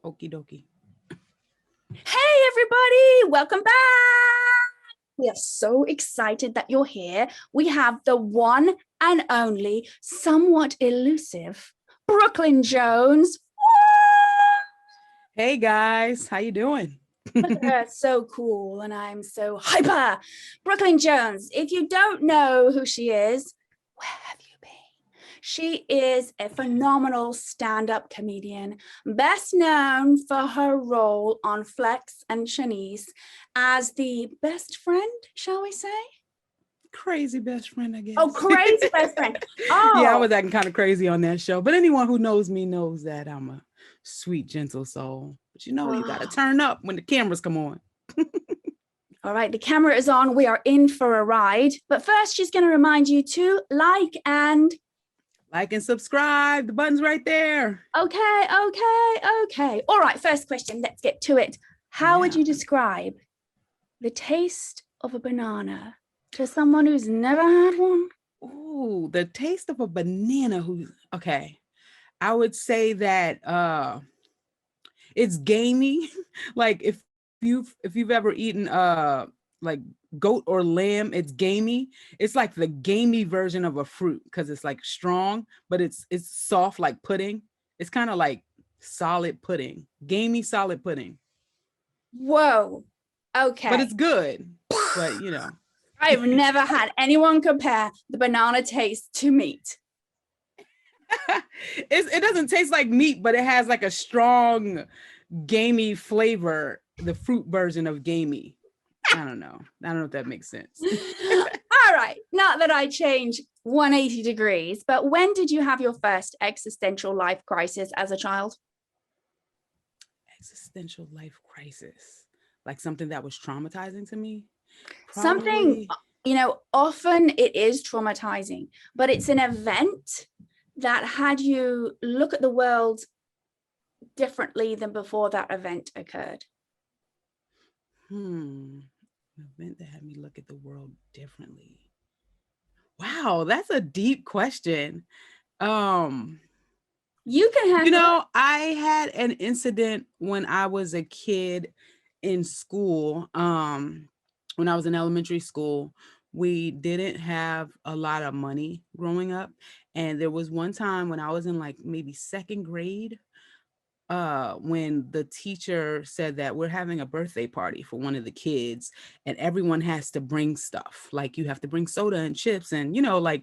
Okie dokie. Hey, everybody. Welcome back. We are so excited that you're here. We have the one and only, somewhat elusive, Brooklyn Jones. Hey, guys. How you doing? Look at her, so cool, and I'm so hyper. Brooklyn Jones, if you don't know who she is, where have you been? She is a phenomenal stand-up comedian, best known for her role on Flex and Shanice as the best friend, shall we say? Crazy best friend, I guess. Oh, crazy best friend. Oh, yeah, I was acting kind of crazy on that show. But anyone who knows me knows that I'm a sweet, gentle soul. But you got to turn up when the cameras come on. All right, the camera is on. We are in for a ride. But first, she's going to remind you to like and subscribe. The button's right there. Okay. All right, first question. Let's get to it. How would you describe the taste of a banana to someone who's never had one? Ooh, the taste of a banana. Okay. I would say that it's gamey. Like if you've ever eaten like goat or lamb, it's gamey. It's like the gamey version of a fruit because it's like strong, but it's soft like pudding. It's kind of like solid pudding, gamey solid pudding. Whoa. Okay. But it's good. But I've never had anyone compare the banana taste to meat. It doesn't taste like meat, but it has like a strong gamey flavor, the fruit version of gamey. I don't know if that makes sense. All right, not that I change 180 degrees, but when did you have your first existential life crisis as a child? Existential life crisis, like something that was traumatizing to me? Probably. Something, often it is traumatizing, but it's an event that had you look at the world differently than before that event occurred. An event that had me look at the world differently. Wow, that's a deep question. You can handle I had an incident when I was a kid in school. When I was in elementary school, we didn't have a lot of money growing up. And there was one time when I was in like maybe second grade, when the teacher said that we're having a birthday party for one of the kids and everyone has to bring stuff. Like you have to bring soda and chips and, like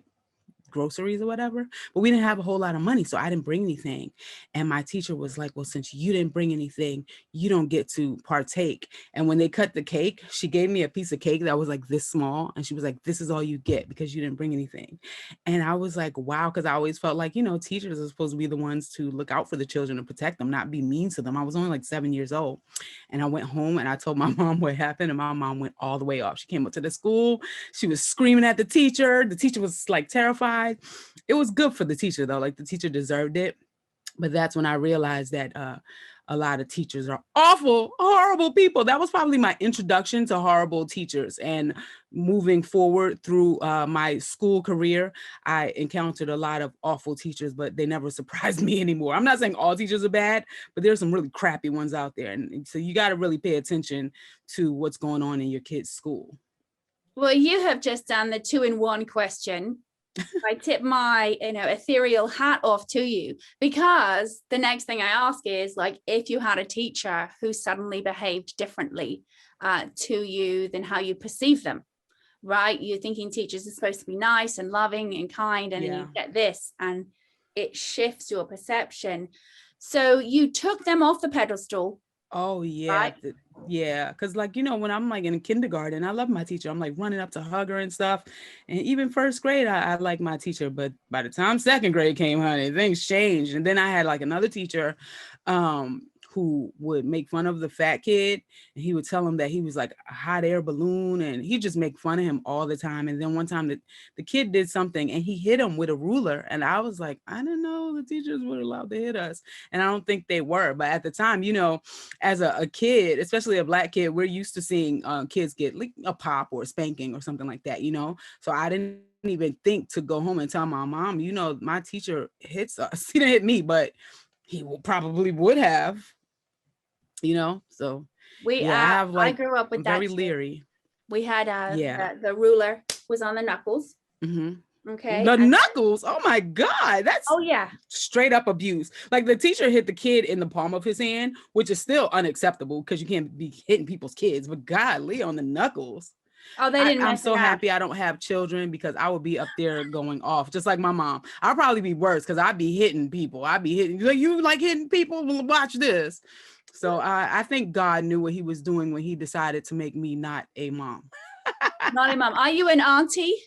groceries or whatever, but we didn't have a whole lot of money, so I didn't bring anything. And my teacher was like, well, since you didn't bring anything, you don't get to partake. And when they cut the cake, she gave me a piece of cake that was like this small, and she was like, this is all you get because you didn't bring anything. And I was like, wow, because I always felt like, teachers are supposed to be the ones to look out for the children and protect them, not be mean to them. I was only like 7 years old. And I went home and I told my mom what happened, and my mom went all the way off. She came up to the school, she was screaming at the teacher was like terrified. It was good for the teacher though, like the teacher deserved it. But that's when I realized that a lot of teachers are awful, horrible people. That was probably my introduction to horrible teachers. And moving forward through my school career, I encountered a lot of awful teachers, but they never surprised me anymore. I'm not saying all teachers are bad, but there's some really crappy ones out there. And so you got to really pay attention to what's going on in your kid's school. Well, you have just done the 2-in-1 question. I tip my, ethereal hat off to you, because the next thing I ask is like, if you had a teacher who suddenly behaved differently to you than how you perceive them, right? You're thinking teachers are supposed to be nice and loving and kind, and then you get this and it shifts your perception. So you took them off the pedestal. Oh, yeah. Right? Yeah. Because when I'm like in kindergarten, I love my teacher. I'm like running up to hug her and stuff. And even first grade, I like my teacher. But by the time second grade came, honey, things changed. And then I had like another teacher who would make fun of the fat kid. And he would tell him that he was like a hot air balloon. And he'd just make fun of him all the time. And then one time the kid did something and he hit him with a ruler. And I was like, I didn't know the teachers were allowed to hit us. And I don't think they were. But at the time, as a kid, especially a Black kid, we're used to seeing kids get like a pop or a spanking or something like that, So I didn't even think to go home and tell my mom, my teacher hits us. He didn't hit me, but he probably would have. So We yeah, I have I like, grew up with I'm that very too. leery. We had Yeah. the ruler was on the knuckles. Hmm. Okay. The knuckles. Oh my God. That's Oh yeah. straight up abuse. Like the teacher hit the kid in the palm of his hand, which is still unacceptable because you can't be hitting people's kids, but golly, on the knuckles. Oh, they didn't I'm mess so around. happy I don't have children because I would be up there going off just like my mom. I'll probably be worse because I'd be hitting people. I'd be hitting, like, you like hitting people? Well, watch this. So I think God knew what he was doing when he decided to make me not a mom. Not a mom. Are you an auntie?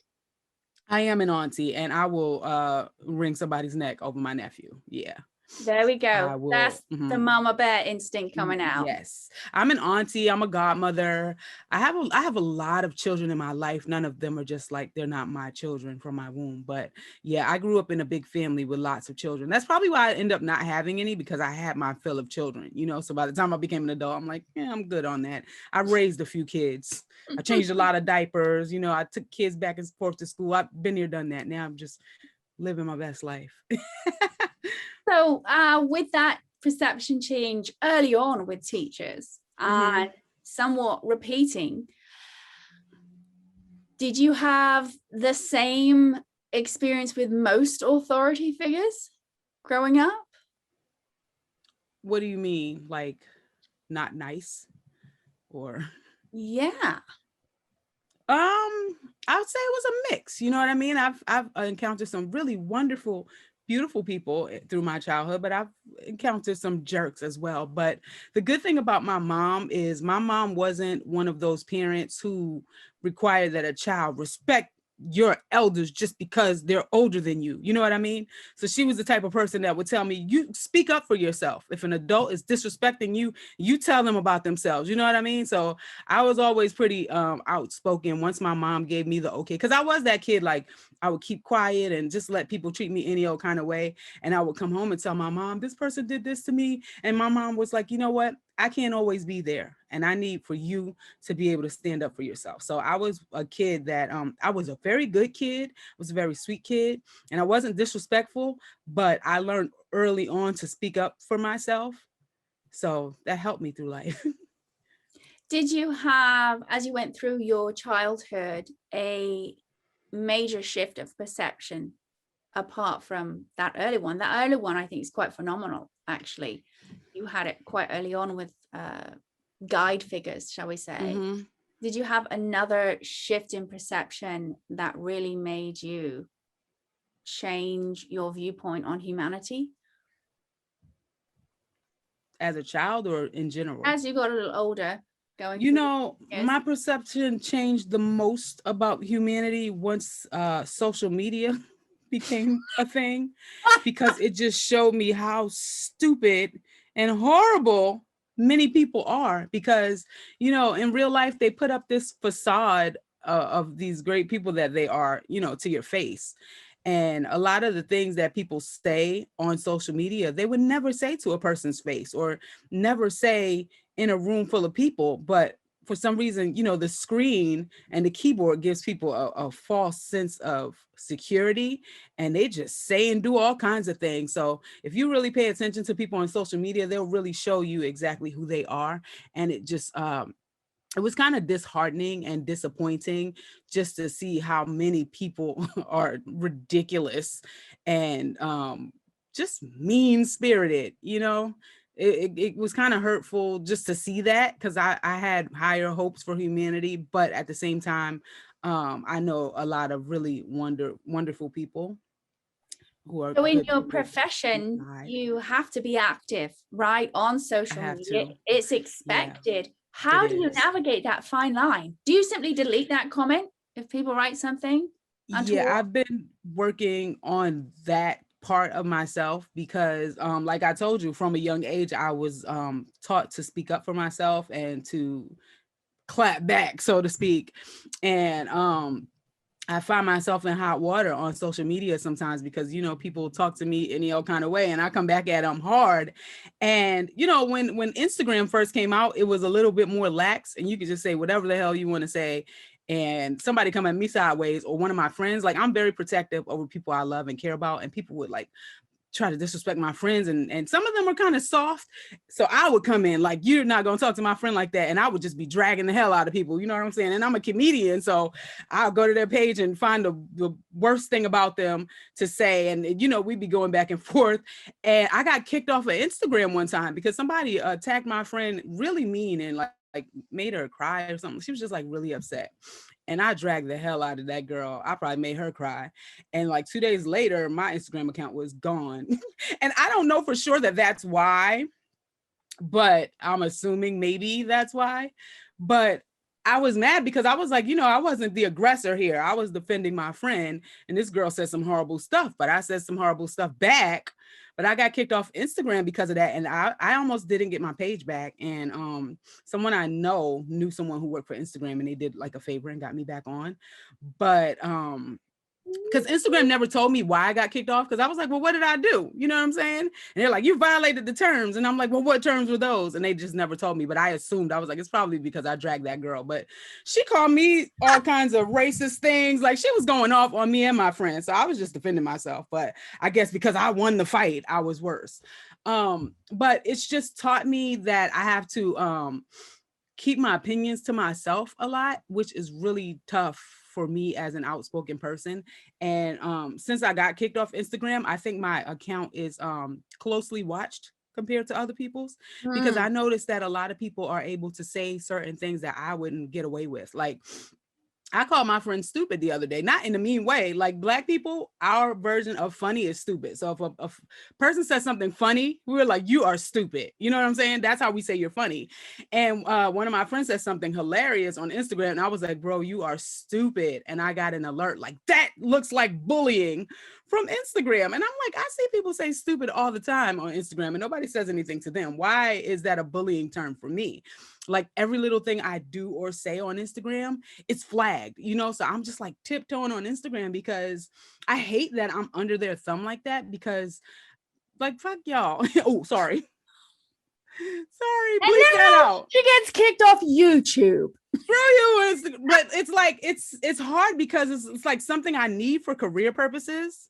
I am an auntie and I will wring somebody's neck over my nephew. Yeah. There we I go. will. That's the mama bear instinct coming out. Yes, I'm an auntie. I'm a godmother. I have a lot of children in my life. None of them are just like, they're not my children from my womb. But yeah, I grew up in a big family with lots of children. That's probably why I end up not having any, because I had my fill of children. So by the time I became an adult, I'm like, yeah, I'm good on that. I raised a few kids. I changed a lot of diapers. I took kids back and forth to school. I've been here, done that. Now I'm just living my best life. So with that perception change early on with teachers and somewhat repeating, did you have the same experience with most authority figures growing up? What do you mean? Like not nice or? Yeah. I would say it was a mix. You know what I mean? I've encountered some really wonderful, beautiful people through my childhood, but I've encountered some jerks as well. But the good thing about my mom is my mom wasn't one of those parents who required that a child respect your elders just because they're older than you. You know what I mean? So she was the type of person that would tell me, you speak up for yourself. If an adult is disrespecting you, you tell them about themselves. You know what I mean? So I was always pretty outspoken once my mom gave me the okay, because I was that kid, like I would keep quiet and just let people treat me any old kind of way. And I would come home and tell my mom, this person did this to me. And my mom was like, you know what? I can't always be there. And I need for you to be able to stand up for yourself. So I was a kid that I was a very good kid, was a very sweet kid, and I wasn't disrespectful, but I learned early on to speak up for myself. So that helped me through life. Did you have, as you went through your childhood, a major shift of perception apart from that early one? That early one, I think, is quite phenomenal, actually. You had it quite early on with guide figures, shall we say. Did you have another shift in perception that really made you change your viewpoint on humanity? As a child or in general? As you got a little older, my perception changed the most about humanity once social media became a thing, because it just showed me how stupid and horrible many people are. Because in real life they put up this facade of these great people that they are, to your face. And a lot of the things that people say on social media, they would never say to a person's face or never say in a room full of people. But for some reason, the screen and the keyboard gives people a false sense of security, and they just say and do all kinds of things. So if you really pay attention to people on social media, they'll really show you exactly who they are. And it just, it was kind of disheartening and disappointing just to see how many people are ridiculous and just mean-spirited. It was kind of hurtful just to see that, because I had higher hopes for humanity. But at the same time, I know a lot of really wonderful people who are so in your people profession, inside. you have to be active, right, on social media. To. It's expected. Yeah, How it do you is. navigate that fine line? Do you simply delete that comment if people write something untoward? Yeah, I've been working on that part of myself, because like I told you, from a young age I was taught to speak up for myself and to clap back, so to speak. And I find myself in hot water on social media sometimes, because people talk to me any old kind of way and I come back at them hard. And when Instagram first came out, it was a little bit more lax and you could just say whatever the hell you want to say, and somebody come at me sideways, or one of my friends, like I'm very protective over people I love and care about, and people would like try to disrespect my friends, and some of them are kind of soft. So I would come in like, you're not gonna talk to my friend like that, and I would just be dragging the hell out of people. You know what I'm saying? And I'm a comedian, so I'll go to their page and find the worst thing about them to say, and you know, we'd be going back and forth. And I got kicked off of Instagram one time because somebody attacked my friend really mean and like made her cry or something. She was just like really upset. And I dragged the hell out of that girl. I probably made her cry. And like 2 days later, my Instagram account was gone. And I don't know for sure that that's why, but I'm assuming maybe that's why. But I was mad because I was like, you know, I wasn't the aggressor here. I was defending my friend. And this girl said some horrible stuff, but I said some horrible stuff back. But I got kicked off Instagram because of that. And I almost didn't get my page back. And someone I know knew someone who worked for Instagram, and they did like a favor and got me back on. But because Instagram never told me why I got kicked off, because I was like, well, what did I do? You know what I'm saying? And they're like, you violated the terms. And I'm like, well, what terms were those? And they just never told me. But I assumed, I was like, it's probably because I dragged that girl. But she called me all kinds of racist things. Like, she was going off on me and my friends. So I was just defending myself. But I guess because I won the fight, I was worse. But it's just taught me that I have to keep my opinions to myself a lot, which is really tough for me as an outspoken person. And since I got kicked off Instagram, I think my account is closely watched compared to other people's, because I noticed that a lot of people are able to say certain things that I wouldn't get away with. Like, I called my friend stupid the other day, not in a mean way. Like, Black people, our version of funny is stupid. So if a person says something funny, we were like, you are stupid. You know what I'm saying? That's how we say you're funny. And one of my friends said something hilarious on Instagram, and I was like, bro, you are stupid. And I got an alert like, that looks like bullying from Instagram. And I'm like, I see people say stupid all the time on Instagram and nobody says anything to them. Why is that a bullying term for me? Like, every little thing I do or say on Instagram, it's flagged, you know? So I'm just like tiptoeing on Instagram because I hate that I'm under their thumb like that, because like, fuck y'all. Oh, sorry. Sorry, bleep that out. She gets kicked off YouTube. Screw you. But it's like, it's hard because it's like something I need for career purposes,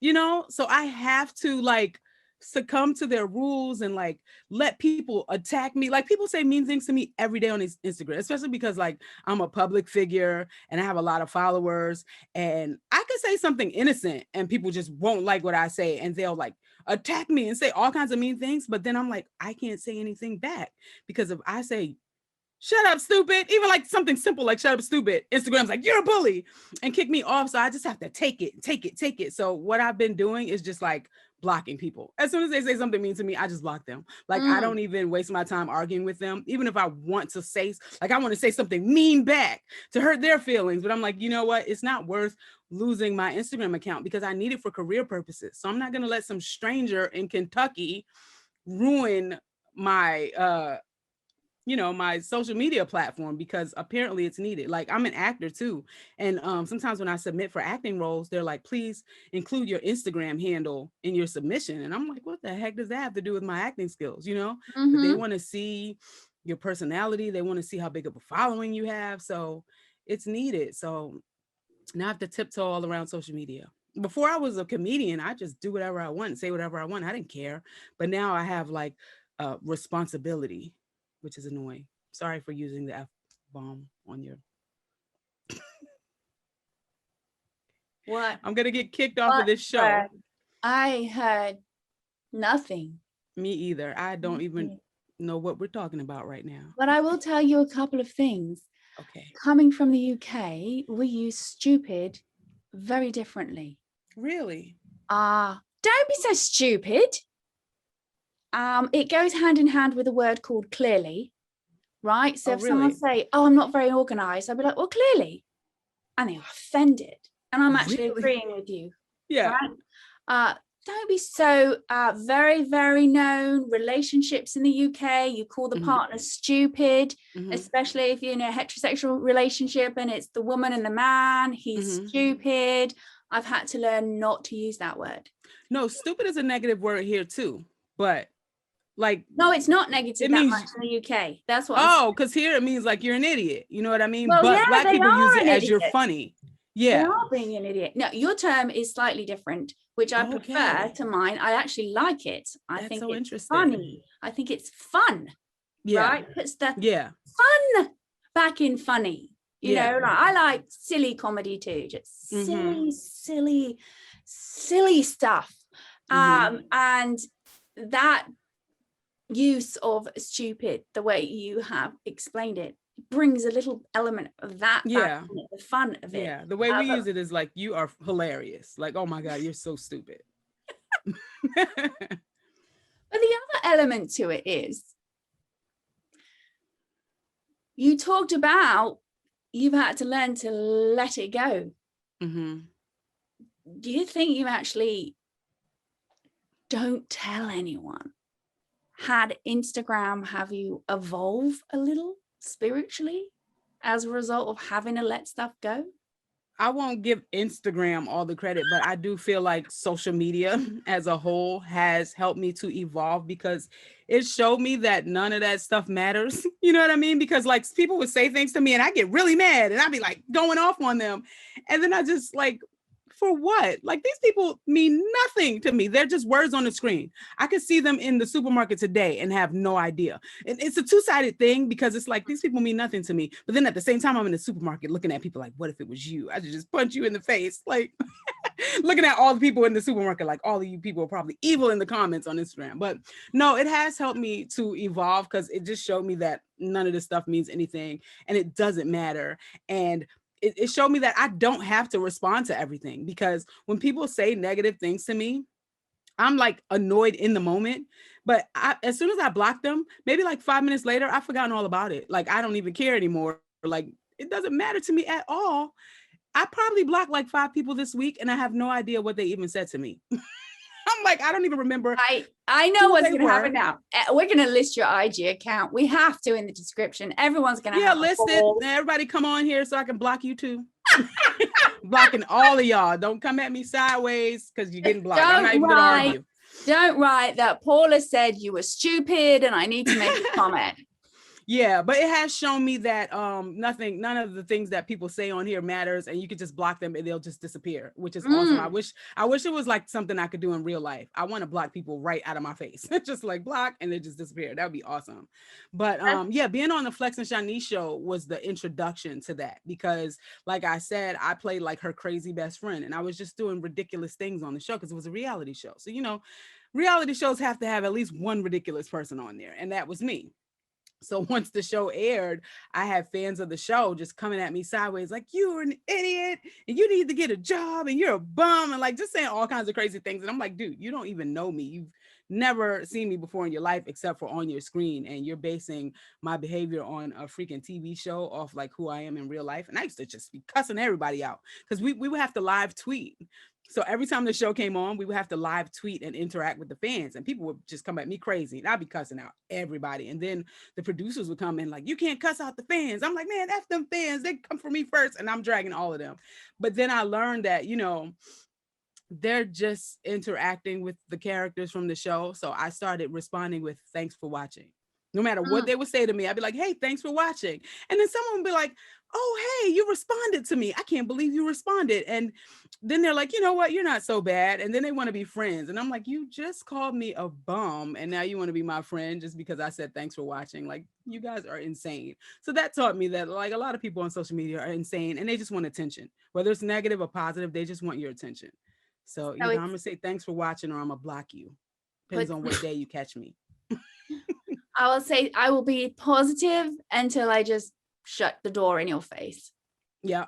you know? So I have to like succumb to their rules and like let people attack me. Like, people say mean things to me every day on Instagram, especially because like I'm a public figure and I have a lot of followers, and I could say something innocent and people just won't like what I say, and they'll like attack me and say all kinds of mean things. But then I'm like, I can't say anything back, because if I say shut up, stupid, even like something simple like shut up, stupid, Instagram's like, you're a bully, and kick me off. So I just have to take it. So what I've been doing is just like blocking people. As soon as they say something mean to me, I just block them. Like, I don't even waste my time arguing with them, even if I want to say, like, I want to say something mean back to hurt their feelings. But I'm like, you know what? It's not worth losing my Instagram account because I need it for career purposes. So I'm not going to let some stranger in Kentucky ruin my, my social media platform, because apparently it's needed. Like, I'm an actor too. And sometimes when I submit for acting roles, they're like, please include your Instagram handle in your submission. And I'm like, what the heck does that have to do with my acting skills? You know, but they want to see your personality. They want to see how big of a following you have. So it's needed. So now I have to tiptoe all around social media. Before I was a comedian, I just do whatever I want, say whatever I want. I didn't care. But now I have like responsibility, which is annoying. Sorry for using the F-bomb on your... What? I'm going to get kicked off of this show. I heard nothing. Me either. I don't even know what we're talking about right now. But I will tell you a couple of things. Okay. Coming from the UK, we use stupid very differently. Really? Don't be so stupid. It goes hand in hand with a word called clearly, right? So if someone say, oh, I'm not very organized, I'll be like, well, clearly. And they are offended. And I'm actually agreeing with you. Yeah. Right? Don't be so very, very known. Relationships in the UK, you call the partner stupid, especially if you're in a heterosexual relationship and it's the woman and the man, he's stupid. I've had to learn not to use that word. No, stupid is a negative word here too, but like... No, it's not negative that much in the UK. That's what because here it means like you're an idiot. You know what I mean? Well, but yeah, Black people use it as idiot. you're funny. Yeah. They are being an idiot. No, your term is slightly different, which I prefer to mine. I actually like it. I think so it's interesting. funny. I think it's fun. Yeah. Right? Puts the fun back in funny. You know, like, I like silly comedy too. Just silly stuff. And that use of stupid, the way you have explained it, brings a little element of that back, the fun of it. Yeah, the way we use it is like, you are hilarious. Like, oh my God, you're so stupid. But the other element to it is, you talked about you've had to learn to let it go. Do you think you actually don't tell anyone? Had Instagram have you evolve a little spiritually as a result of having to let stuff go? I won't give Instagram all the credit, but I do feel like social media as a whole has helped me to evolve, because it showed me that none of that stuff matters. You know what I mean? Because like, people would say things to me and I get really mad and I'd be like going off on them. And then I just like, for what? Like, these people mean nothing to me. They're just words on the screen. I could see them in the supermarket today and have no idea. And it's a two-sided thing, because it's like, these people mean nothing to me. But then at the same time, I'm in the supermarket looking at people like, what if it was you? I should just punch you in the face. Like, looking at all the people in the supermarket, like, all of you people are probably evil in the comments on Instagram. But no, it has helped me to evolve, because it just showed me that none of this stuff means anything and it doesn't matter. And it showed me that I don't have to respond to everything, because when people say negative things to me, I'm like annoyed in the moment, but as soon as I block them, maybe like 5 minutes later, I've forgotten all about it. Like, I don't even care anymore. Like, it doesn't matter to me at all. I probably blocked like 5 people this week and I have no idea what they even said to me. I'm like, I don't even remember. I know what's going to happen now. We're going to list your IG account. We have to in the description. Everyone's going to list it. Everybody come on here so I can block you too. Blocking all of y'all. Don't come at me sideways, because you're getting blocked. I'm not even going to argue. Don't write that Paula said you were stupid and I need to make a comment. Yeah, but it has shown me that none of the things that people say on here matters, and you can just block them and they'll just disappear, which is awesome. I wish it was like something I could do in real life. I want to block people right out of my face. Just like block and they just disappear. That would be awesome. But being on the Flex and Shanice show was the introduction to that, because like I said, I played like her crazy best friend, and I was just doing ridiculous things on the show because it was a reality show. So, you know, reality shows have to have at least one ridiculous person on there, and that was me. So once the show aired, I had fans of the show just coming at me sideways, like, you're an idiot and you need to get a job and you're a bum, and like just saying all kinds of crazy things. And I'm like, dude, you don't even know me. You've never seen me before in your life except for on your screen. And you're basing my behavior on a freaking TV show off like who I am in real life. And I used to just be cussing everybody out, because we would have to live tweet. So every time the show came on, we would have to live tweet and interact with the fans, and people would just come at me crazy, and I'd be cussing out everybody. And then the producers would come in like, you can't cuss out the fans. I'm like, man, F them fans. They come for me first, and I'm dragging all of them. But then I learned that, you know, they're just interacting with the characters from the show. So I started responding with, thanks for watching. No matter what they would say to me, I'd be like, hey, thanks for watching. And then someone would be like, oh, hey, you responded to me. I can't believe you responded. And then they're like, you know what? You're not so bad. And then they want to be friends. And I'm like, you just called me a bum, and now you want to be my friend just because I said, thanks for watching. Like, you guys are insane. So that taught me that like a lot of people on social media are insane, and they just want attention, whether it's negative or positive. They just want your attention. So either I'm going to say thanks for watching, or I'm going to block you. Depends on what day you catch me. I will say I will be positive until I just shut the door in your face. Yeah.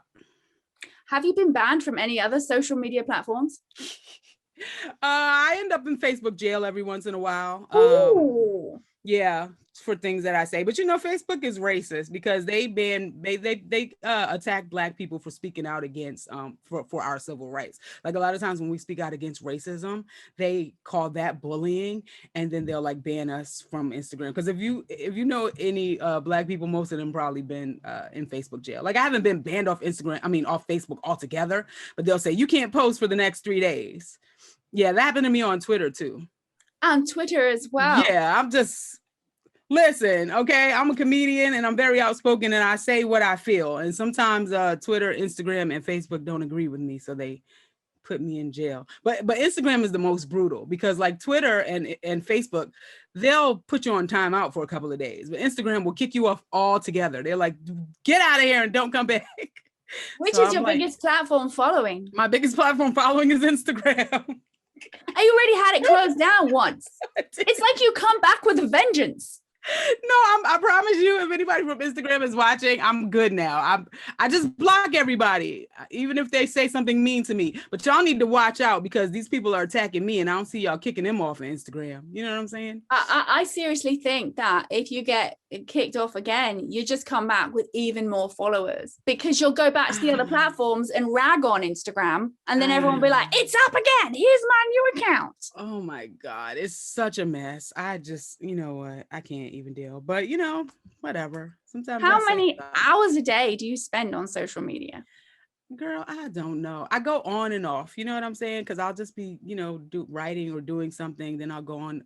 Have you been banned from any other social media platforms? I end up in Facebook jail every once in a while. Yeah, for things that I say. But you know, Facebook is racist because they attack Black people for speaking out against for our civil rights. Like a lot of times when we speak out against racism, they call that bullying, and then they'll like ban us from Instagram. Because if you know any Black people, most of them probably been in Facebook jail. Like I haven't been banned off off Facebook altogether, but they'll say you can't post for the next 3 days. Yeah, that happened to me on Twitter too. On Twitter as well. Yeah, I'm just, Listen, okay, I'm a comedian and I'm very outspoken and I say what I feel. And sometimes Twitter, Instagram, and Facebook don't agree with me, so they put me in jail. But Instagram is the most brutal because like Twitter and Facebook, they'll put you on timeout for a couple of days, but Instagram will kick you off altogether. They're like, get out of here and don't come back. Which is your biggest platform following? My biggest platform following is Instagram. I already had it closed down once. It's like you come back with a vengeance. No, I promise you, if anybody from Instagram is watching, I'm good now. I just block everybody, even if they say something mean to me. But y'all need to watch out because these people are attacking me and I don't see y'all kicking them off of Instagram. You know what I'm saying? I seriously think that if you get kicked off again, you just come back with even more followers because you'll go back to the other platforms and rag on Instagram. And then everyone will be like, it's up again. Here's my new account. Oh my God. It's such a mess. I just, you know what? I can't even deal, but you know, whatever. Sometimes. How many hours a day do you spend on social media? Girl, I don't know. I go on and off, you know what I'm saying? Because I'll just be, you know, writing or doing something, then I'll go on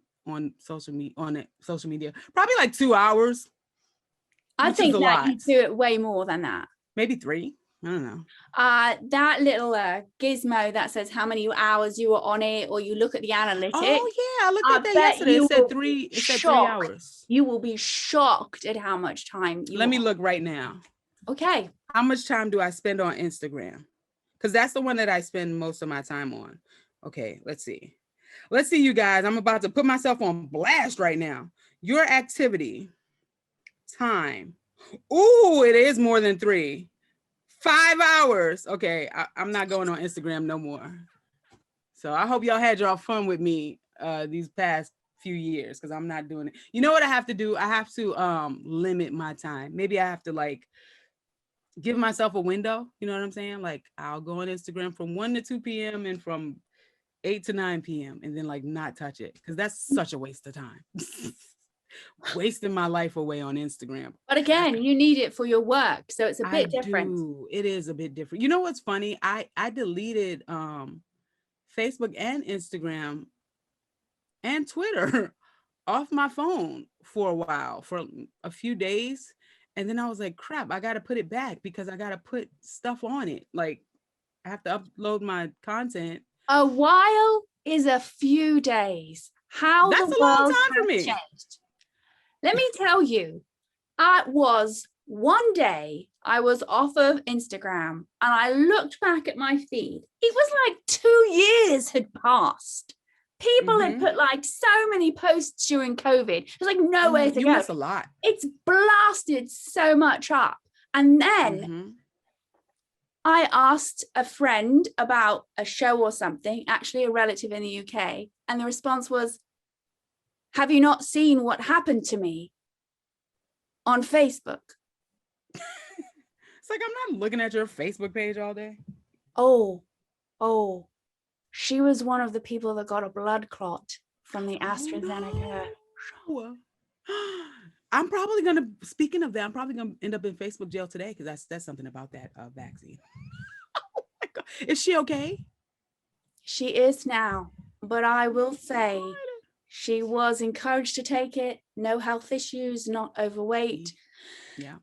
social media, probably like 2 hours. I think that you do it way more than that. Maybe 3. I don't know. That little gizmo that says how many hours you were on it, or you look at the analytics. Oh yeah, I looked at that yesterday. It said 3. It said 3 hours. You will be shocked at how much time you. Let me look right now. Okay. How much time do I spend on Instagram? Because that's the one that I spend most of my time on. Okay, let's see. Let's see, you guys. I'm about to put myself on blast right now. Your activity time. Ooh, it is more than 3. 5 hours. Okay, I'm not going on Instagram no more. So I hope y'all had y'all fun with me these past few years because I'm not doing it. You know what I have to do? I have to limit my time. Maybe I have to like give myself a window. You know what I'm saying? Like I'll go on Instagram from 1 to 2 p.m. and from 8 to 9 p.m. and then like not touch it because that's such a waste of time. Wasting my life away on Instagram. But again, you need it for your work, so it's a bit different. It is a bit different. You know what's funny? I deleted Facebook and Instagram and Twitter off my phone for a while, for a few days, and then I was like, crap, I got to put it back because I got to put stuff on it. Like I have to upload my content. A while is a few days. How that's the a long world time for me. Changed. Let me tell you, it was one day I was off of Instagram and I looked back at my feed. It was like 2 years had passed. People had put like so many posts during COVID. There's like nowhere to go. You miss a lot. It's blasted so much up. And then I asked a friend about a show or something, actually a relative in the UK. And the response was, have you not seen what happened to me on Facebook? It's like, I'm not looking at your Facebook page all day. Oh, she was one of the people that got a blood clot from the AstraZeneca. No. I'm probably going to, speaking of that, I'm probably going to end up in Facebook jail today because that's something about that vaccine. Oh my God. Is she okay? She is now, but I will say she was encouraged to take it. No health issues, not overweight. Yeah.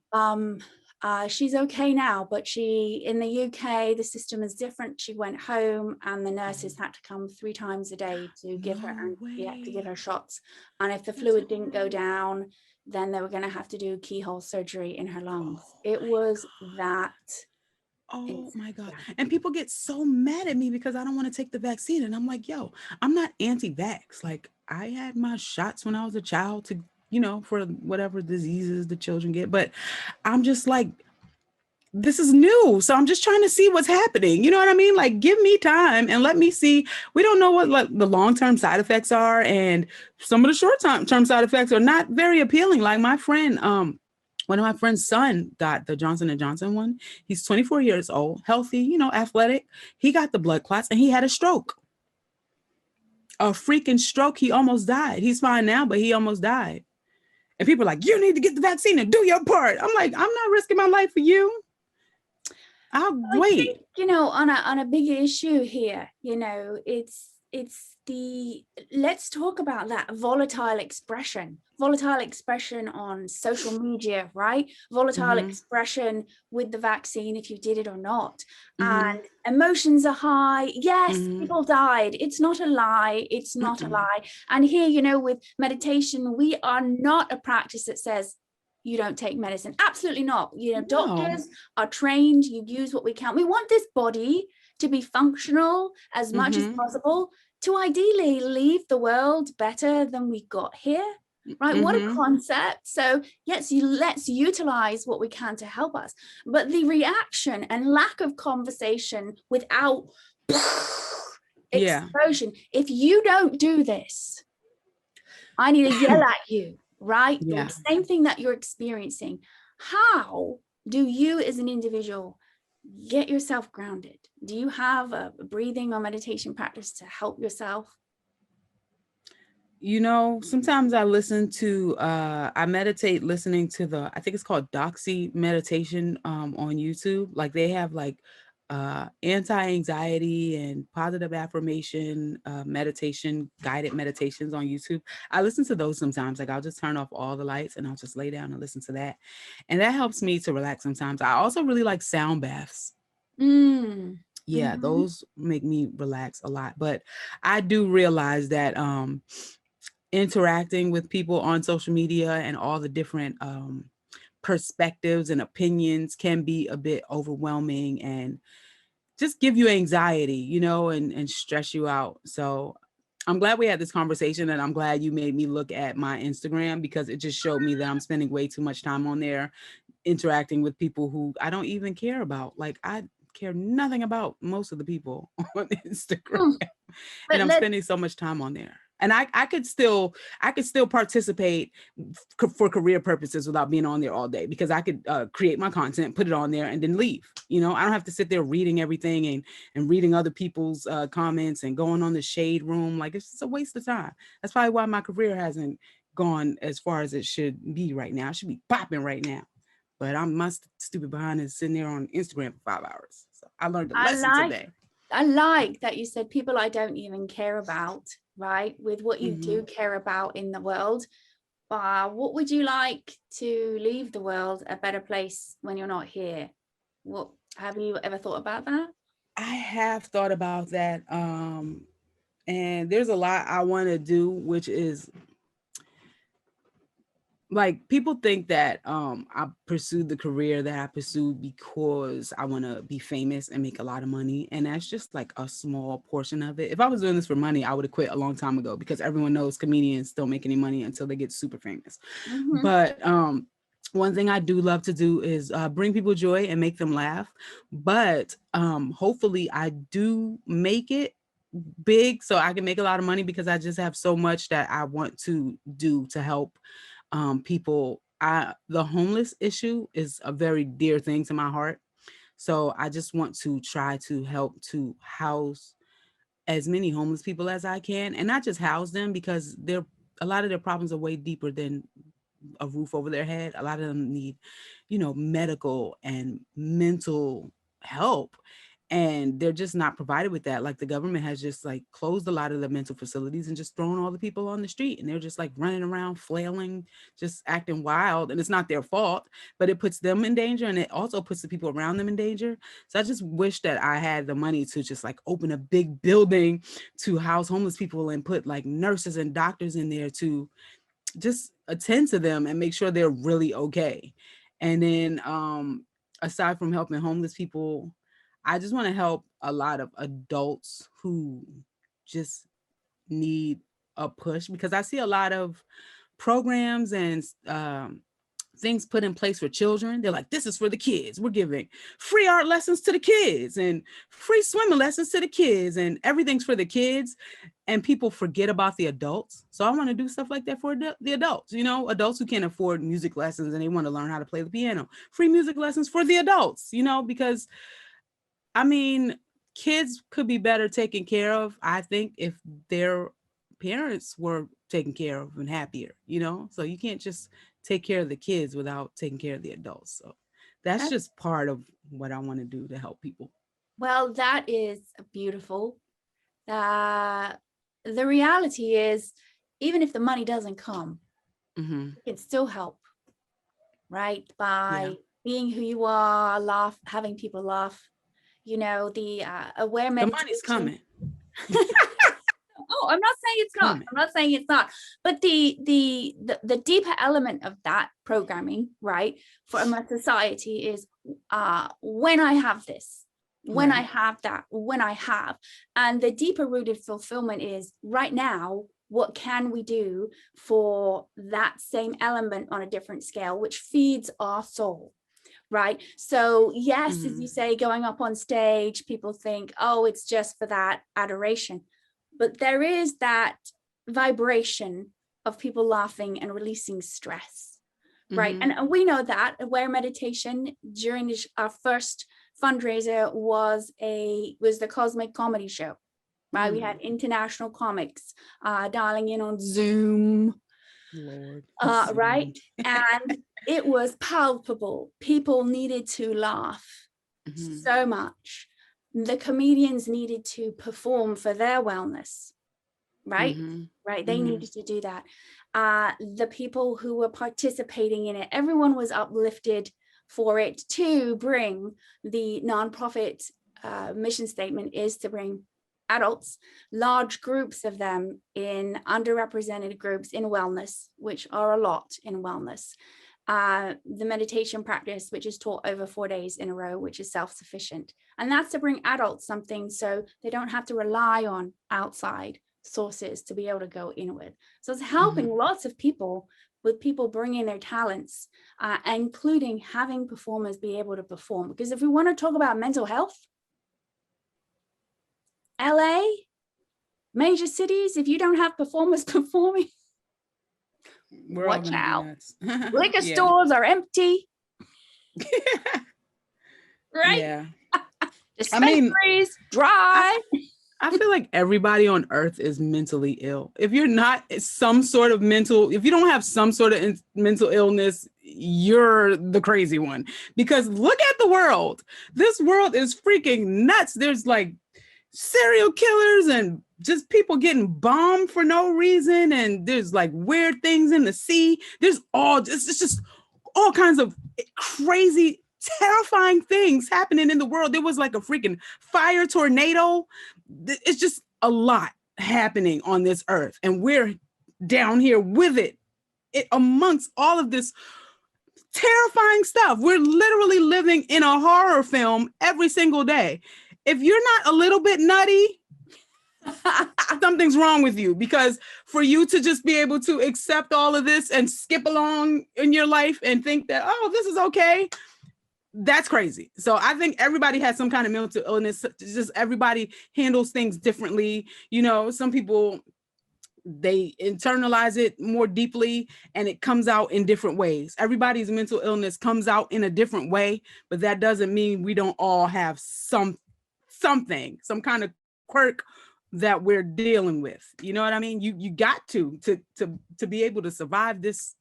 She's okay now, but in the UK, the system is different. She went home and the nurses had to come 3 times a day to give her shots. And if the fluid didn't go down, then they were going to have to do keyhole surgery in her lungs. It was that. Oh my God. And people get so mad at me because I don't want to take the vaccine. And I'm like, yo, I'm not anti-vax. Like I had my shots when I was a child to, you know, for whatever diseases the children get. But I'm just like, this is new. So I'm just trying to see what's happening. You know what I mean? Like, give me time and let me see. We don't know what the long-term side effects are. And some of the short-term side effects are not very appealing. Like my friend, one of my friend's son got the Johnson & Johnson one. He's 24 years old, healthy, you know, athletic. He got the blood clots and he had a stroke. A freaking stroke. He almost died. He's fine now, but he almost died. And people are like, you need to get the vaccine and do your part. I'm like, I'm not risking my life for you. I'll wait. I think, you know, on a bigger issue here, you know, it's let's talk about that volatile expression on social media, right? Volatile expression with the vaccine, if you did it or not. And emotions are high. Yes, people died. It's not a lie. It's not a lie. And here, you know, with meditation, we are not a practice that says you don't take medicine. Absolutely not. You know, doctors are trained. You use what we can. We want this body to be functional as much as possible, to ideally leave the world better than we got here, right? What a concept. So yes, let's utilize what we can to help us. But the reaction and lack of conversation without explosion, if you don't do this, I need to yell at you, right? The same thing that you're experiencing. How do you as an individual get yourself grounded? Do you have a breathing or meditation practice to help yourself? You know, sometimes I listen to, I meditate listening to I think it's called Doxy meditation on YouTube. Like they have like anti-anxiety and positive affirmation meditation, guided meditations on YouTube. I listen to those sometimes. Like I'll just turn off all the lights and I'll just lay down and listen to that. And that helps me to relax sometimes. I also really like sound baths. Yeah, those make me relax a lot. But I do realize that interacting with people on social media and all the different perspectives and opinions can be a bit overwhelming and just give you anxiety, you know, and stress you out. So I'm glad we had this conversation, and I'm glad you made me look at my Instagram, because it just showed me that I'm spending way too much time on there interacting with people who I don't even care about. Like I care nothing about most of the people on Instagram. And I'm spending so much time on there. And I could still participate for career purposes without being on there all day, because I could create my content, put it on there, and then leave. You know, I don't have to sit there reading everything and reading other people's comments and going on the shade room. Like, it's just a waste of time. That's probably why my career hasn't gone as far as it should be right now. I should be popping right now. But my stupid behind is sitting there on Instagram for 5 hours. So I learned a lesson today. I like that you said people I don't even care about, right? With what you do care about in the world. What would you like to leave the world a better place when you're not here? What have you ever thought about that? I have thought about that. And there's a lot I want to do, which is, like, people think that I pursued the career that I pursued because I want to be famous and make a lot of money. And that's just like a small portion of it. If I was doing this for money, I would have quit a long time ago, because everyone knows comedians don't make any money until they get super famous. But one thing I do love to do is bring people joy and make them laugh. But hopefully I do make it big so I can make a lot of money, because I just have so much that I want to do to help people. The homeless issue is a very dear thing to my heart. So I just want to try to help to house as many homeless people as I can, and not just house them, because a lot of their problems are way deeper than a roof over their head. A lot of them need, you know, medical and mental help. And they're just not provided with that. Like, the government has just like closed a lot of the mental facilities and just thrown all the people on the street, and they're just like running around, flailing, just acting wild. And it's not their fault, but it puts them in danger, and it also puts the people around them in danger. So I just wish that I had the money to just like open a big building to house homeless people and put like nurses and doctors in there to just attend to them and make sure they're really okay. And then aside from helping homeless people, I just want to help a lot of adults who just need a push, because I see a lot of programs and things put in place for children. They're like, this is for the kids. We're giving free art lessons to the kids and free swimming lessons to the kids, and everything's for the kids. And people forget about the adults. So I want to do stuff like that for the adults, you know, adults who can't afford music lessons and they want to learn how to play the piano. Free music lessons for the adults, you know, because I mean, kids could be better taken care of, I think, if their parents were taken care of and happier, you know? So you can't just take care of the kids without taking care of the adults. So that's just part of what I want to do to help people. Well, that is beautiful. the reality is, even if the money doesn't come, Mhm. it can still help, right? By Yeah. being who you are, laugh, having people laugh, you know, the aware The money's meditation. coming. Oh, I'm not saying it's not. Coming. I'm not saying it's not. But the deeper element of that programming, right, for a society is when I have this, when I Right. have that, when I have, and the deeper rooted fulfillment is right now. What can we do for that same element on a different scale, which feeds our soul? Right. So yes, as you Mhm. say, going up on stage, people think, oh, it's just for that adoration. But there is that vibration of people laughing and releasing stress. Right. Mhm. And we know that aware meditation during our first fundraiser was the Cosmic Comedy Show. Right. We had Mm. international comics dialing in on Zoom. Lord. Right. And it was palpable. People needed to laugh Mhm. so much. The comedians needed to perform for their wellness, right? Mhm. Right. They Mhm. needed to do that. The people who were participating in it, everyone was uplifted for it to bring the nonprofit mission statement is to bring adults, large groups of them in underrepresented groups in wellness, which are a lot in wellness. The meditation practice, which is taught over 4 days in a row, which is self-sufficient. And that's to bring adults something so they don't have to rely on outside sources to be able to go inward. So it's helping Mhm. lots of people with people bringing their talents, including having performers be able to perform. Because if we want to talk about mental health, LA, major cities, if you don't have performers performing, We're all watch gonna be out. nuts. Liquor Yeah. stores are empty, right? Yeah. I mean, Dispensaries I dry. I feel like everybody on earth is mentally ill. If you're not some sort of mental, if you don't have some sort of mental illness, you're the crazy one. Because look at the world. This world is freaking nuts. There's like serial killers and just people getting bombed for no reason. And there's like weird things in the sea. It's just all kinds of crazy, terrifying things happening in the world. There was like a freaking fire tornado. It's just a lot happening on this earth, and we're down here with it amongst all of this terrifying stuff. We're literally living in a horror film every single day. If you're not a little bit nutty, something's wrong with you, because for you to just be able to accept all of this and skip along in your life and think that, oh, this is okay, that's crazy. So I think everybody has some kind of mental illness. Just everybody handles things differently. You know, some people, they internalize it more deeply and it comes out in different ways. Everybody's mental illness comes out in a different way, but that doesn't mean we don't all have some kind of quirk that we're dealing with. You know what I mean? You got to be able to survive this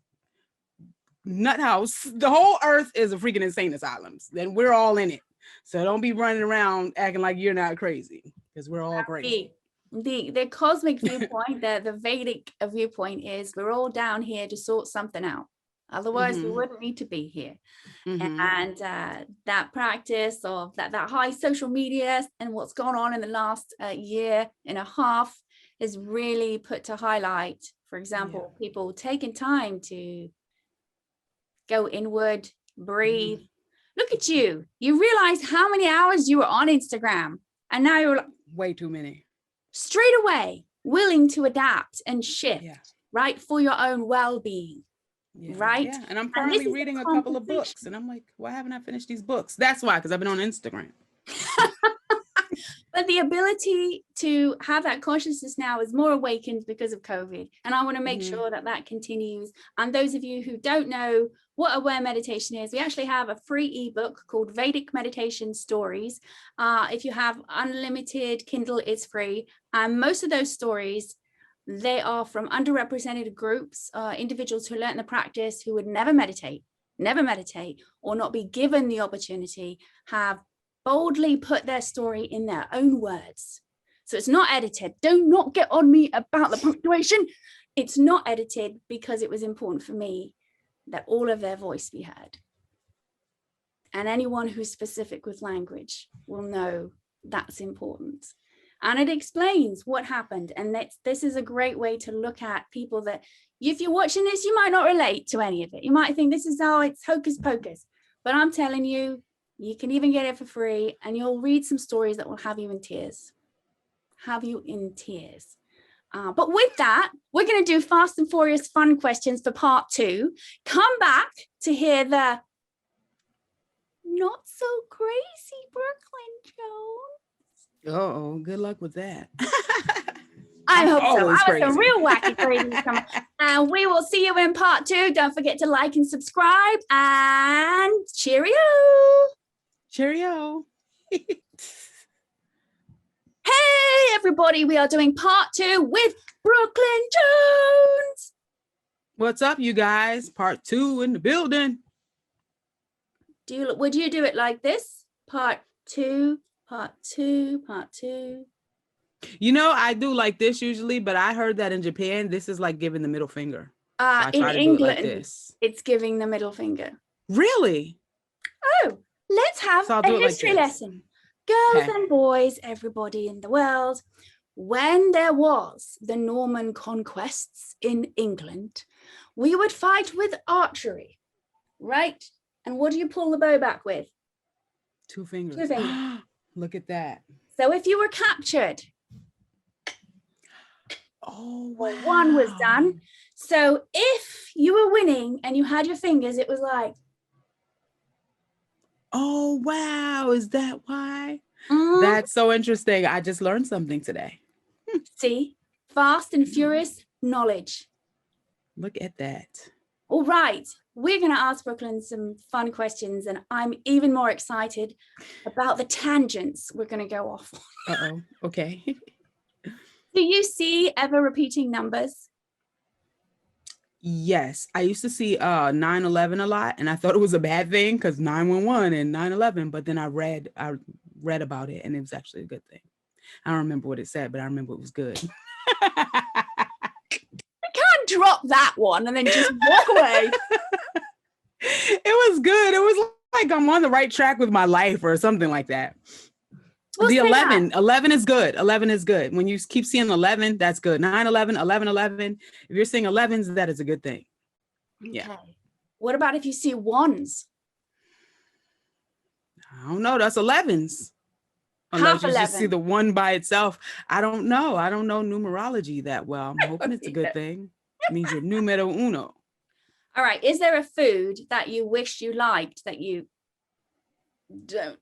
nut house. The whole earth is a freaking insane asylum, and we're all in it. So don't be running around acting like you're not crazy, because we're all crazy. The cosmic viewpoint, the Vedic viewpoint is we're all down here to sort something out. Otherwise, we wouldn't need to be here. And that practice of that high social media and what's gone on in the last year and a half is really put to highlight, for example, people taking time to go inward, breathe. Look at you. You realize how many hours you were on Instagram, and now you're way too many. Straight away willing to adapt and shift, right, for your own well-being. Right. Yeah. And I'm currently reading a couple of books, and I'm like, why haven't I finished these books? That's why, because I've been on Instagram. But the ability to have that consciousness now is more awakened because of COVID. And I want to make sure that that continues. And those of you who don't know what aware meditation is, we actually have a free ebook called Vedic Meditation Stories. If you have unlimited Kindle, it's free. And most of those stories, they are from underrepresented groups, individuals who learn the practice, who would never meditate, or not be given the opportunity, have boldly put their story in their own words. So it's not edited. Do not get on me about the punctuation. It's not edited because it was important for me that all of their voice be heard. And anyone who's specific with language will know that's important. And it explains what happened. And this is a great way to look at people that, if you're watching this, you might not relate to any of it. You might think this is how it's hocus pocus. But I'm telling you, you can even get it for free, and you'll read some stories that will have you in tears. Have you in tears. But with that, we're going to do Fast and Furious fun questions for part 2. Come back to hear the not so crazy Brooklyn Jones. Uh-oh, good luck with that. I hope so. I was crazy. a real wacky crazy. And we will see you in part 2. Don't forget to like and subscribe, and cheerio. Cheerio. Hey, everybody, we are doing part 2 with Brooklyn Jones. What's up, you guys? Part 2 in the building. Would you do it like this? Part 2, part 2, part 2. You know, I do like this usually, but I heard that in Japan, this is like giving the middle finger. So In England, like it's giving the middle finger. Really? Oh, let's have a history lesson. Girls and boys, everybody in the world. When there was the Norman conquests in England, we would fight with archery, right? And what do you pull the bow back with? 2 fingers. 2 fingers. Look at that. So if you were captured, wow. 1 was done. So if you were winning and you had your fingers, it was like, oh, wow. Is that why? That's so interesting. I just learned something today. See, Fast and Furious knowledge. Look at that. All right. We're going to ask Brooklyn some fun questions, and I'm even more excited about the tangents we're going to go off on. Uh-oh. Okay. Do you see ever repeating numbers? Yes, I used to see 9/11 a lot, and I thought it was a bad thing because 911 and 9/11. But then I read about it, and it was actually a good thing. I don't remember what it said, but I remember it was good. I can't drop that one and then just walk away. It was good. It was like I'm on the right track with my life or something like that. We'll the 11 is good. 11 is good. When you keep seeing 11, that's good. 9/11, 11/11. If you're seeing 11s, that is a good thing. Okay. Yeah. What about if you see 1s? I don't know. That's 11s. Unless you just see the 1 by itself. I don't know. I don't know numerology that well. I'm hoping it's a good thing. It means you're numero uno. All right. Is there a food that you wish you liked that you don't?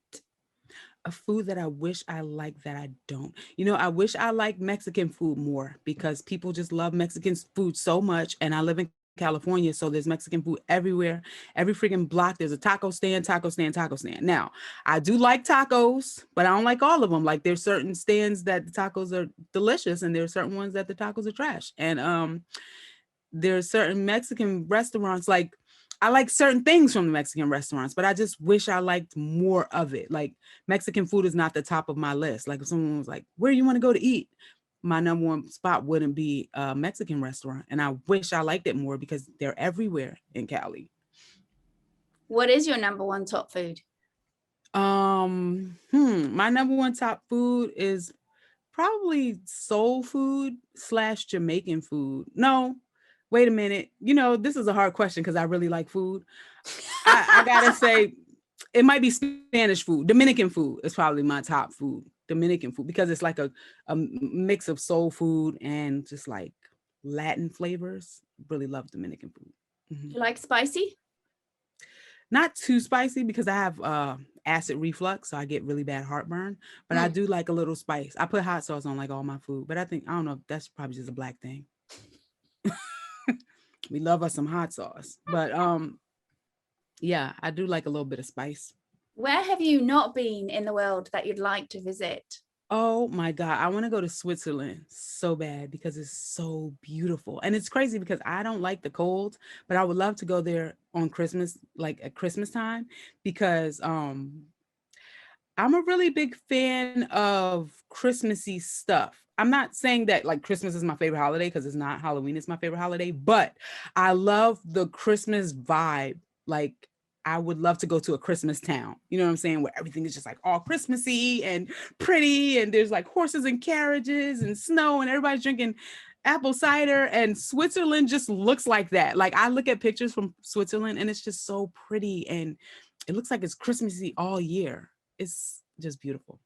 A food that I wish I liked that I don't. You know, I wish I liked Mexican food more because people just love Mexican food so much. And I live in California, so there's Mexican food everywhere. Every freaking block, there's a taco stand, taco stand, taco stand. Now, I do like tacos, but I don't like all of them. Like there's certain stands that the tacos are delicious, and there's certain ones that the tacos are trash. And there's certain Mexican restaurants, like I like certain things from the Mexican restaurants, but I just wish I liked more of it. Like Mexican food is not the top of my list. Like if someone was like, where do you want to go to eat? My number 1 spot wouldn't be a Mexican restaurant. And I wish I liked it more because they're everywhere in Cali. What is your number 1 top food? My number 1 top food is probably soul food / Jamaican food. No, wait a minute. You know, this is a hard question because I really like food. I gotta say, it might be Spanish food. Dominican food is probably my top food. Dominican food, because it's like a mix of soul food and just like Latin flavors. Really love Dominican food. You like spicy? Not too spicy because I have acid reflux, so I get really bad heartburn. But I do like a little spice. I put hot sauce on like all my food, but I don't know, that's probably just a black thing. We love us some hot sauce, but yeah, I do like a little bit of spice. Where have you not been in the world that you'd like to visit? Oh my God, I want to go to Switzerland so bad because it's so beautiful. And it's crazy because I don't like the cold, but I would love to go there on Christmas, like at Christmas time, because I'm a really big fan of Christmassy stuff. I'm not saying that like Christmas is my favorite holiday, because it's not. Halloween is my favorite holiday, but I love the Christmas vibe. Like, I would love to go to a Christmas town. You know what I'm saying? Where everything is just like all Christmassy and pretty, and there's like horses and carriages and snow, and everybody's drinking apple cider, and Switzerland just looks like that. Like, I look at pictures from Switzerland and it's just so pretty, and it looks like it's Christmassy all year. It's just beautiful.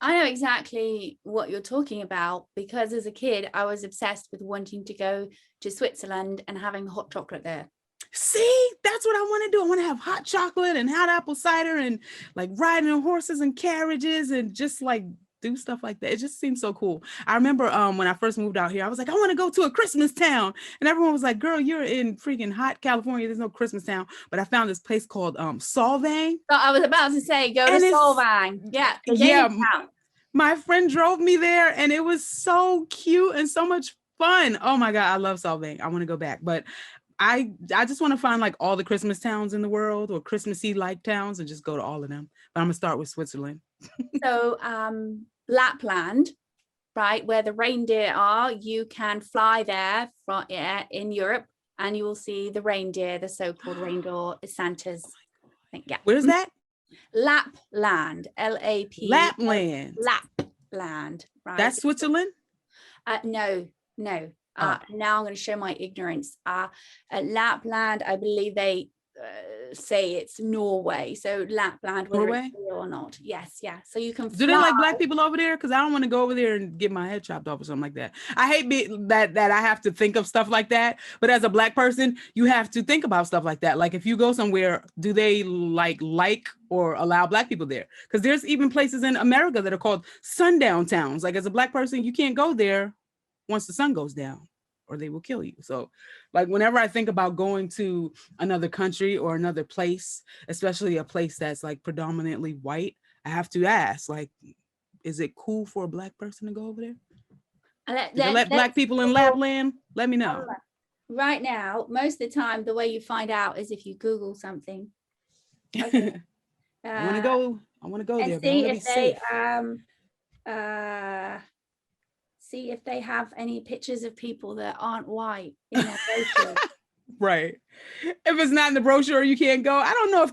I know exactly what you're talking about, because as a kid, I was obsessed with wanting to go to Switzerland and having hot chocolate there. See, that's what I want to do. I want to have hot chocolate and hot apple cider and like riding on horses and carriages and just like do stuff like that. It just seems so cool. I remember when I first moved out here, I was like, I want to go to a Christmas town. And everyone was like, girl, you're in freaking hot California. There's no Christmas town. But I found this place called Solvang. So I was about to say, go to Solvang. Yeah. Yeah. My friend drove me there and it was so cute and so much fun. Oh my God, I love Solvang. I want to go back. But I just want to find like all the Christmas towns in the world, or Christmassy like towns, and just go to all of them. But I'm gonna start with Switzerland. So Lapland, right, where the reindeer are, you can fly there from in Europe, and you will see the reindeer, the so-called reindeer Santas. I think, yeah. Where's that? Lapland, L-A-P. Lapland. Lapland, right? That's Switzerland? No. Now I'm going to show my ignorance. Lapland, I believe they say it's Norway. So Lapland, whether Norway? it's real or not. Yes, yeah. So you can fly. Do they like black people over there? Because I don't want to go over there and get my head chopped off or something like that. I hate that I have to think of stuff like that. But as a black person, you have to think about stuff like that. Like, if you go somewhere, do they like or allow black people there? Because there's even places in America that are called sundown towns. Like, as a black person, you can't go there once the sun goes down, or they will kill you. So like, whenever I think about going to another country or another place, especially a place that's like predominantly white, I have to ask, like, is it cool for a black person to go over there? Let black people in Lapland? Let me know. Right now, most of the time, the way you find out is if you Google something. Okay. I want to go there. See if they have any pictures of people that aren't white in their brochure. Right. If it's not in the brochure, you can't go. I don't know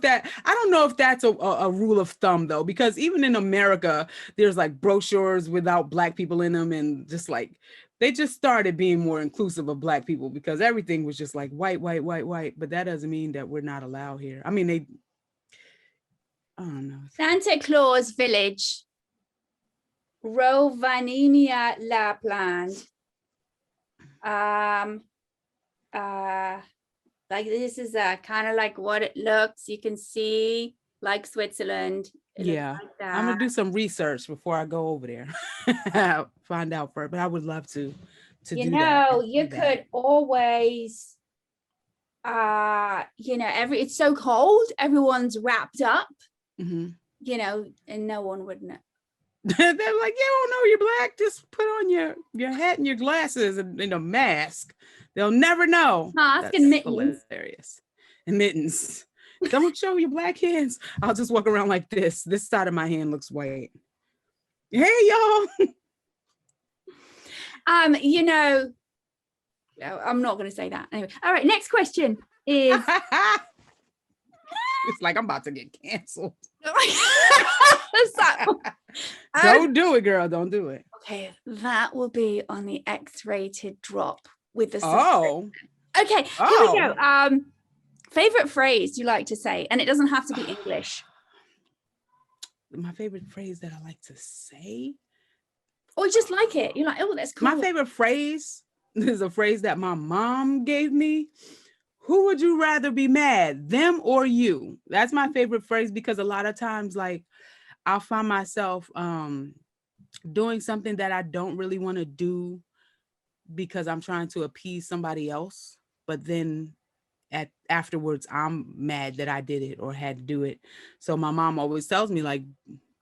if that's a rule of thumb though, because even in America, there's like brochures without black people in them, and just like they just started being more inclusive of black people, because everything was just like white. But that doesn't mean that we're not allowed here. I mean, I don't know. Santa Claus Village, Rovaniemi, Lapland. Like, this is kind of like what it looks. You can see like Switzerland. Yeah, like that. I'm gonna do some research before I go over there. Find out first, but I would love to you know, you could always it's so cold, everyone's wrapped up, you know, and no one would know. They're like, you don't know you're black, just put on your hat and your glasses and a mask. They'll never know. Mask and mittens. Hilarious. And mittens. Don't show your black hands. I'll just walk around like this. This side of my hand looks white. Hey, y'all. You know, I'm not going to say that. Anyway, all right, next question is... It's like I'm about to get canceled. Don't do it, girl. Don't do it. Okay, that will be on the X-rated drop with the Okay, here we go. Favorite phrase you like to say, and it doesn't have to be English. My favorite phrase that I like to say, or just like it. You're like, oh, that's cool. My favorite phrase is a phrase that my mom gave me. Who would you rather be mad, them or you? That's my favorite phrase, because a lot of times, like, I'll find myself doing something that I don't really want to do because I'm trying to appease somebody else. But then afterwards, I'm mad that I did it or had to do it. So my mom always tells me, like,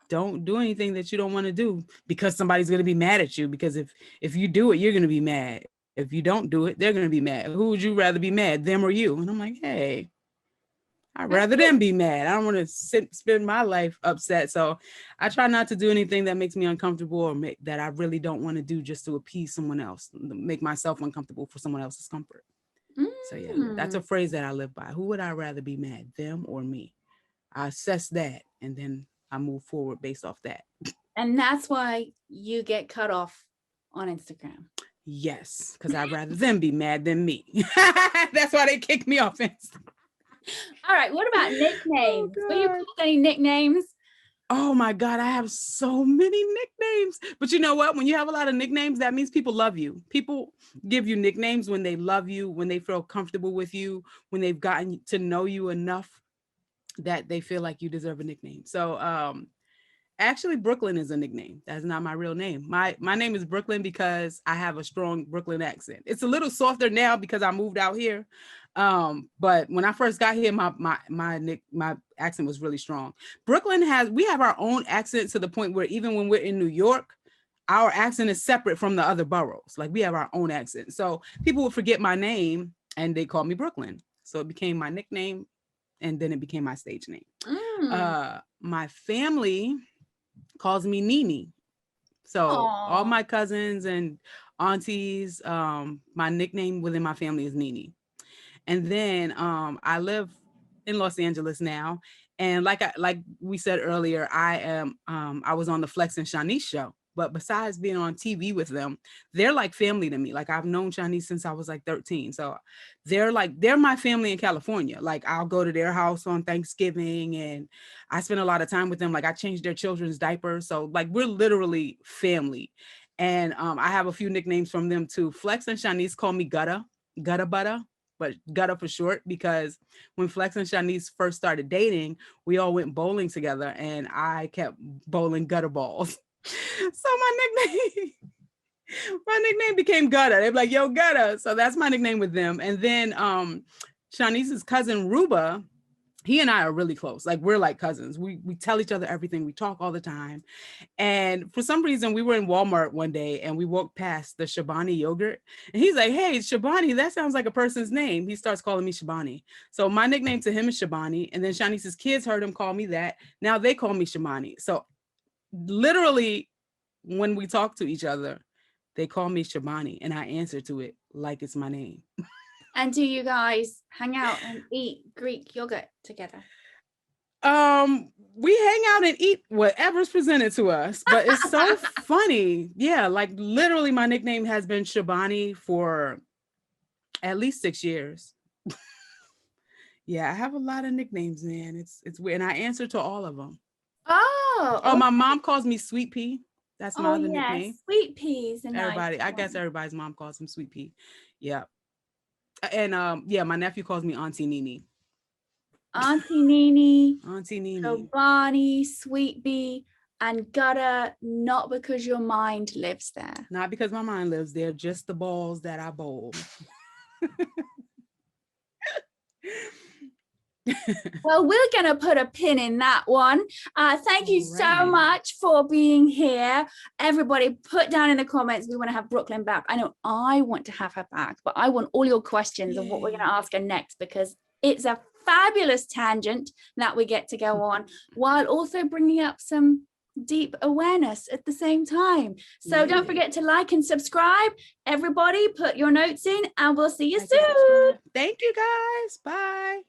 don't do anything that you don't want to do, because somebody's going to be mad at you. Because if you do it, you're going to be mad. If you don't do it, they're going to be mad. Who would you rather be mad, them or you? And I'm like, hey, I'd rather them be mad. I don't want to spend my life upset. So I try not to do anything that makes me uncomfortable or that I really don't want to do just to appease someone else, make myself uncomfortable for someone else's comfort. So yeah, that's a phrase that I live by. Who would I rather be mad, them or me? I assess that and then I move forward based off that. And that's why you get cut off on Instagram. Yes, because I'd rather them be mad than me. That's why they kicked me off Instagram. All right, what about nicknames? Were you called any nicknames? Oh my God, I have so many nicknames. But you know what? When you have a lot of nicknames, that means people love you. People give you nicknames when they love you, when they feel comfortable with you, when they've gotten to know you enough that they feel like you deserve a nickname. So actually, Brooklyn is a nickname. That's not my real name. My name is Brooklyn because I have a strong Brooklyn accent. It's a little softer now because I moved out here. But when I first got here, my accent was really strong. Brooklyn we have our own accent to the point where even when we're in New York, our accent is separate from the other boroughs. Like we have our own accent. So people would forget my name and they call me Brooklyn. So it became my nickname and then it became my stage name. My family calls me Nene. So all my cousins and aunties, my nickname within my family is Nene. And then I live in Los Angeles now. And like we said earlier, I was on the Flex and Shanice show. But besides being on TV with them, they're like family to me. Like I've known Shanice since I was like 13. So they're my family in California. Like I'll go to their house on Thanksgiving and I spend a lot of time with them. Like I changed their children's diapers. So like we're literally family. And I have a few nicknames from them too. Flex and Shanice call me Gutta Butter, but Gutta for short, because when Flex and Shanice first started dating, we all went bowling together and I kept bowling gutter balls. So my nickname became Gutta. They're like, yo, Gutta. So that's my nickname with them. And then Shanice's cousin Ruba, he and I are really close. Like we're like cousins. We tell each other everything. We talk all the time. And for some reason, we were in Walmart one day and we walked past the Shabani yogurt. And he's like, hey, Shabani, that sounds like a person's name. He starts calling me Shabani. So my nickname to him is Shabani. And then Shanice's kids heard him call me that. Now they call me Shabani. So literally, when we talk to each other, they call me Shabani and I answer to it like it's my name. And do you guys hang out and eat Greek yogurt together? We hang out and eat whatever's presented to us, but it's so funny. Yeah, like literally my nickname has been Shabani for at least 6 years. Yeah, I have a lot of nicknames, man. It's weird. And I answer to all of them. Oh, my mom calls me Sweet Pea. That's my other nickname. Sweet Pea's. Everybody, I guess everybody's mom calls him Sweet Pea. Yeah. And my nephew calls me Auntie Nene. Auntie Nene. Auntie Nene. Shabani, Sweet Pea, and Gutta, not because your mind lives there. Not because my mind lives there, just the balls that I bowl. Well, we're going to put a pin in that one. Thank you so much for being here. Everybody put down in the comments, we want to have Brooklyn back. I know I want to have her back, but I want all your questions of what we're going to ask her next, because it's a fabulous tangent that we get to go on while also bringing up some deep awareness at the same time. So don't forget to like and subscribe. Everybody put your notes in and we'll see you soon. Thank you guys. Bye.